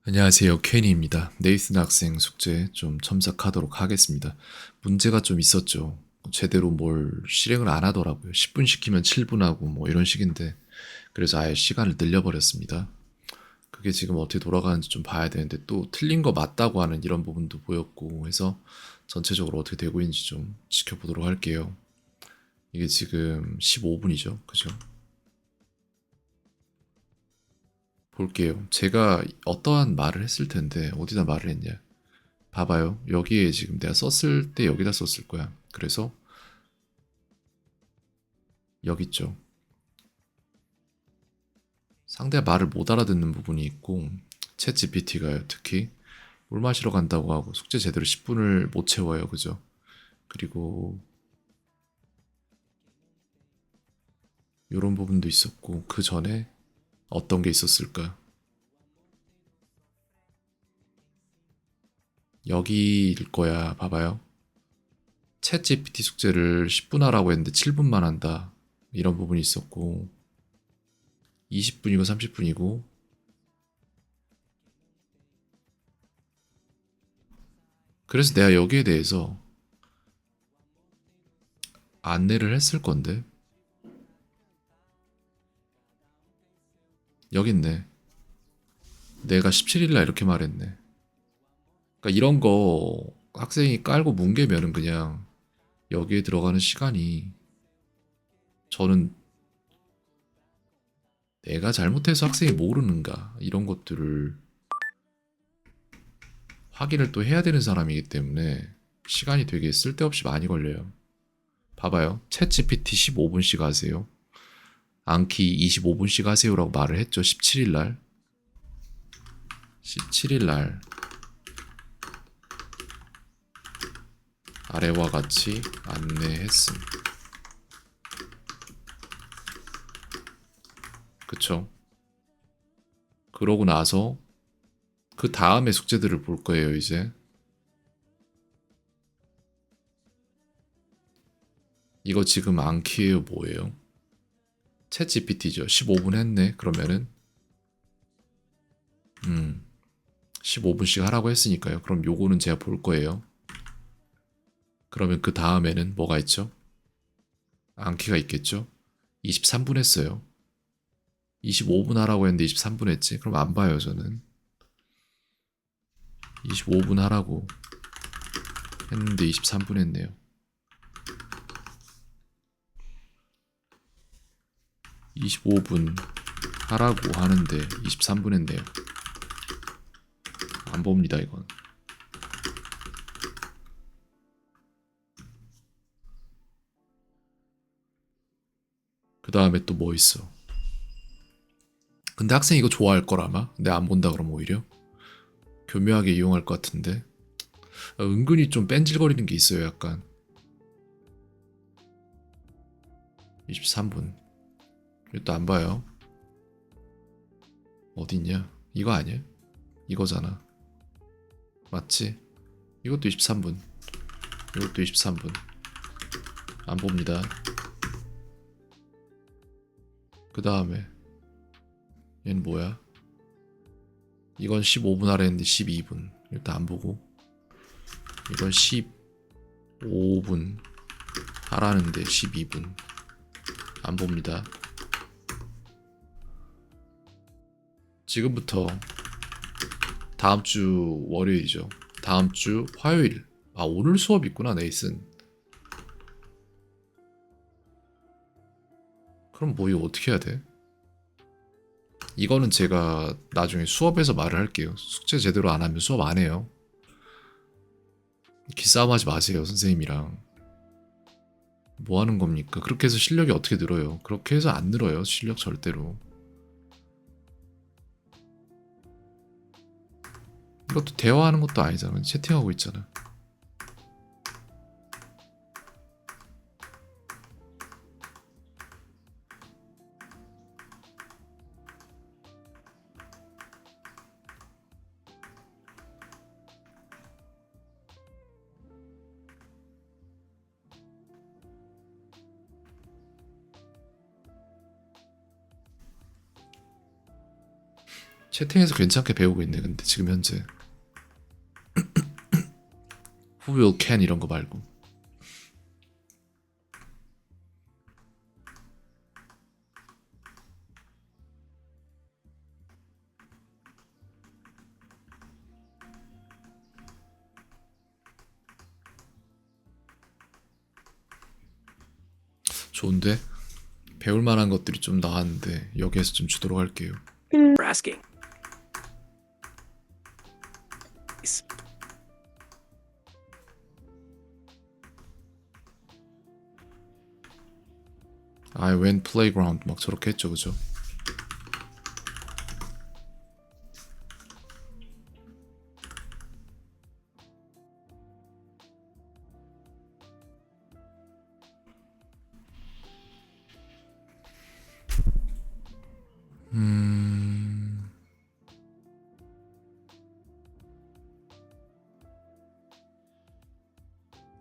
안녕하세요. 케니입니다. 네이슨 학생 숙제 좀 첨삭하도록 하겠습니다. 문제가 좀 있었죠. 제대로 뭘 실행을 안 하더라고요. 10분 시키면 7분 하고 뭐 이런 식인데 그래서 아예 시간을 늘려버렸습니다. 그게 지금 어떻게 돌아가는지 좀 봐야 되는데 또 틀린 거 맞다고 하는 이런 부분도 보였고 해서 전체적으로 어떻게 되고 있는지 좀 지켜보도록 할게요. 이게 지금 15분이죠. 그죠? 볼게요. 제가 어떠한 말을 했을 텐데 어디다 말을 했냐. 봐봐요. 여기에 지금 내가 썼을 때 여기다 썼을 거야. 그래서 여기 있죠. 상대가 말을 못 알아듣는 부분이 있고 챗 GPT가요. 특히 물 마시러 간다고 하고 숙제 제대로 10분을 못 채워요. 그죠? 그리고 이런 부분도 있었고 그 전에 어떤 게 있었을까? 여기일 거야. 봐봐요. 챗 GPT 숙제를 10분 하라고 했는데 7분만 한다. 이런 부분이 있었고 20분이고 30분이고 그래서 내가 여기에 대해서 안내를 했을 건데 여기 있네. 내가 17일날 이렇게 말했네. 그러니까 이런 거 학생이 깔고 뭉개면은 그냥 여기에 들어가는 시간이 저는 내가 잘못해서 학생이 모르는가 이런 것들을 확인을 또 해야 되는 사람이기 때문에 시간이 되게 쓸데없이 많이 걸려요. 봐봐요. 챗 GPT 15분씩 하세요. 안키 25분씩 하세요라고 말을 했죠. 17일날. 17일날 아래와 같이 안내했음. 그쵸? 그러고 나서 그 다음에 숙제들을 볼 거예요, 이제. 이거 지금 안키예요, 뭐예요? 챗 GPT죠. 15분 했네. 그러면은 15분씩 하라고 했으니까요. 그럼 요거는 제가 볼 거예요. 그러면 그 다음에는 뭐가 있죠? 안키가 있겠죠? 23분 했어요. 25분 하라고 했는데 23분 했지. 그럼 안 봐요, 저는. 25분 하라고 했는데 23분 했네요. 25분 하라고 하는데 23분 했네요. 안 봅니다, 이건. 그 다음에 또 뭐 있어? 근데 학생이 이거 좋아할 거라마? 근데 안 본다 그러면 오히려 교묘하게 이용할 것 같은데 은근히 좀 뺀질거리는 게 있어요. 약간 23분 이것도 안 봐요. 어딨냐? 이거 아니야? 이거잖아. 맞지? 이것도 23분. 이것도 23분. 안 봅니다. 그 다음에 얘는 뭐야? 이건 15분 하라 했는데 12분. 일단 안 보고 이건 15분 하라는데 12분. 안 봅니다. 지금부터 다음 주 월요일이죠. 다음 주 화요일. 아, 오늘 수업 있구나, 네이슨. 그럼 뭐 이거 어떻게 해야 돼? 이거는 제가 나중에 수업에서 말을 할게요. 숙제 제대로 안 하면 수업 안 해요. 기싸움 하지 마세요, 선생님이랑. 뭐 하는 겁니까? 그렇게 해서 실력이 어떻게 늘어요? 그렇게 해서 안 늘어요, 실력 절대로. 이것도 대화하는 것도 아니잖아. 채팅하고 있잖아. 채팅에서 괜찮게 배우고 있네. 근데 지금 현재 Who will can 이런 거 말고. 좋은데? 배울 만한 것들이 좀 나왔는데 여기에서 좀 주도록 할게요. for asking. I went playground 막 저렇게 했죠, 그죠?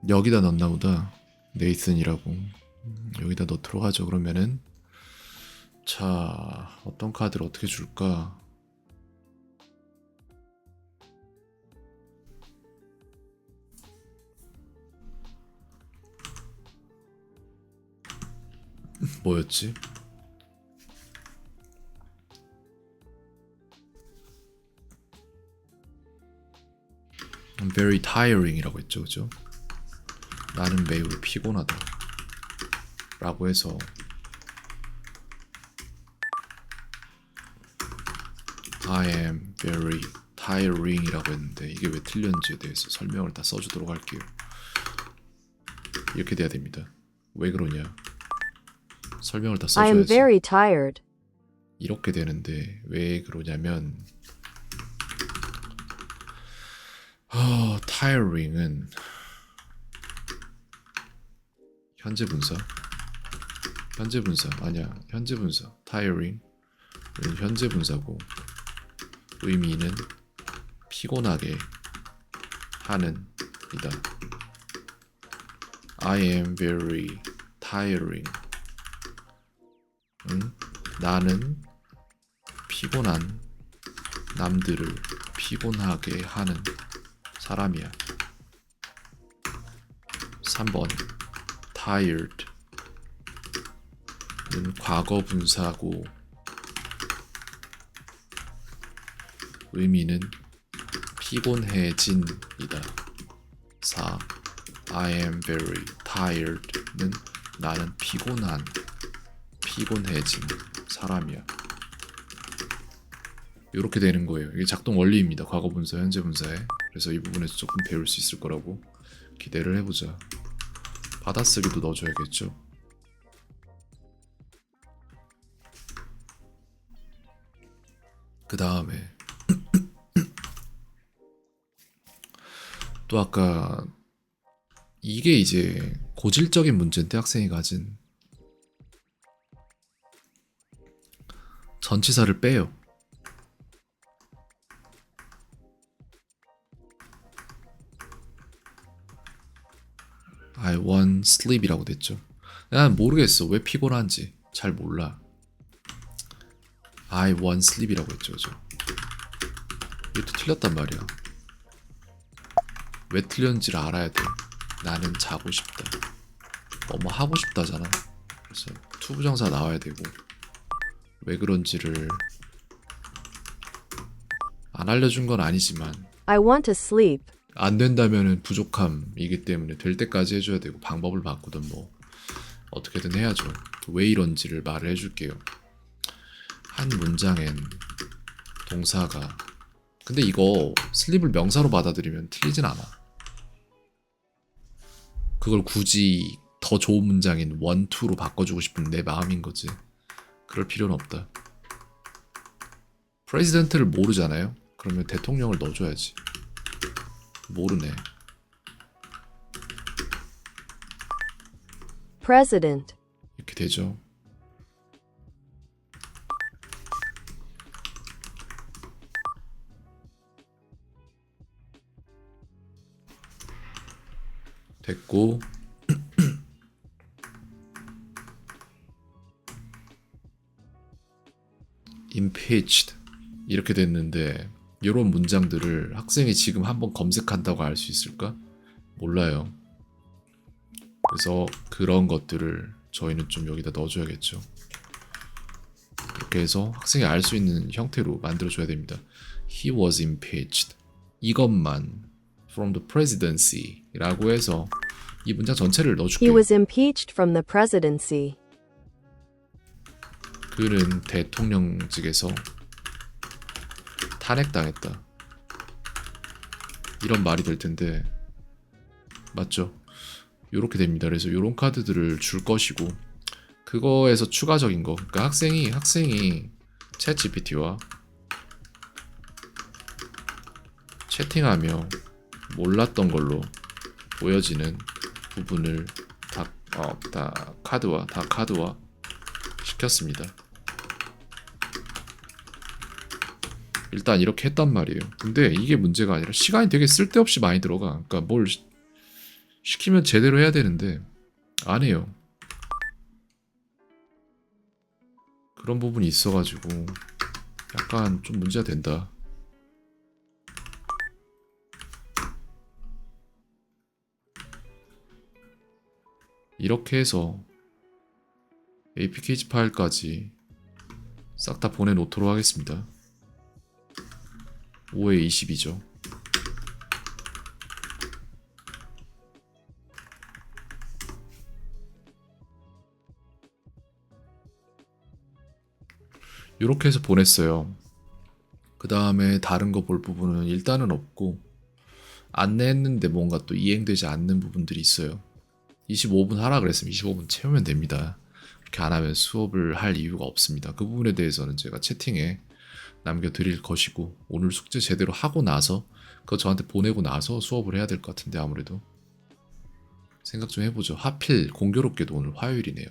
여기다 넣나 보다. 네이슨이라고. 여기다 넣도록 하죠. 그러면은 자, 어떤 카드를 어떻게 줄까? 뭐였지? I'm very tiring이라고 했죠, 그죠? 나는 매우 피곤하다 라고 해서 I am very tiring이라고 했는데 이게 왜 틀렸는지에 대해서 설명을 다 써주도록 할게요. 이렇게 돼야 됩니다. 왜 그러냐? 설명을 다 I am 써줘야지. very tired. 이렇게 되는데 왜 그러냐면 tiring은 현재 분사 아니야, 현재 분사 tiring 현재 분사고 의미는 피곤하게 하는 이다. I am very tiring. 나는 피곤한 남들을 피곤하게 하는 사람이야. 3번 tired 는 과거 분사고 의미는 피곤해진이다. 4. I am very tired는 나는 피곤해진 사람이야. 이렇게 되는 거예요. 이게 작동 원리입니다. 과거 분사, 현재 분사에. 그래서 이 부분에서 조금 배울 수 있을 거라고 기대를 해보자. 받아쓰기도 넣어줘야겠죠. 그 다음에 또 아까 이게 이제 고질적인 문제인데 학생이 가진 전치사를 빼요. I want sleep이라고 됐죠. 난 모르겠어. 왜 피곤한지 잘 몰라. I want sleep이라고 했죠, 그죠? 이게 또 틀렸단 말이야. 왜 틀렸는지를 알아야 돼. 나는 자고 싶다. 뭐 하고 싶다잖아. 그래서 투부정사 나와야 되고 왜 그런지를 안 알려준 건 아니지만 I want to sleep. 안 된다면은 부족함이기 때문에 될 때까지 해줘야 되고 방법을 바꾸든 뭐 어떻게든 해야죠. 왜 이런지를 말을 해줄게요. 한 문장엔 동사가 근데 이거 슬립을 명사로 받아들이면 틀리진 않아. 그걸 굳이 더 좋은 문장인 want to로 바꿔주고 싶은 내 마음인 거지. 그럴 필요는 없다. 프레지던트를 모르잖아요. 그러면 대통령을 넣어줘야지. 모르네. President. 이렇게 되죠. 됐고 impeached 이렇게 됐는데 이런 문장들을 학생이 지금 한번 검색한다고 알 수 있을까? 몰라요. 그래서 그런 것들을 저희는 좀 여기다 넣어줘야겠죠. 이렇게 해서 학생이 알 수 있는 형태로 만들어줘야 됩니다. He was impeached. 이것만 from the presidency 라고 해서 이 문장 전체를 He 넣어줄게요. was impeached from the presidency. 그는 대통령직에서 탄핵당했다. 이런 말이 될 텐데 맞죠? 요렇게 됩니다. 그래서 요런 카드들을 줄 것이고 그거에서 추가적인 거 그러니까 학생이 챗 GPT와 채팅하며 몰랐던 걸로 보여지는 부분을 다 카드와 시켰습니다. 일단 이렇게 했단 말이에요. 근데 이게 문제가 아니라 시간이 되게 쓸데없이 많이 들어가. 그러니까 뭘 시키면 제대로 해야 되는데 안 해요. 그런 부분이 있어가지고 약간 좀 문제가 된다. 이렇게 해서 APK 파일까지 싹 다 보내놓도록 하겠습니다. 5에 20이죠. 이렇게 해서 보냈어요. 그 다음에 다른 거 볼 부분은 일단은 없고 안내했는데 뭔가 또 이행되지 않는 부분들이 있어요. 25분 하라 그랬으면 25분 채우면 됩니다. 그렇게 안 하면 수업을 할 이유가 없습니다. 그 부분에 대해서는 제가 채팅에 남겨드릴 것이고 오늘 숙제 제대로 하고 나서 그거 저한테 보내고 나서 수업을 해야 될 것 같은데 아무래도 생각 좀 해보죠. 하필 공교롭게도 오늘 화요일이네요.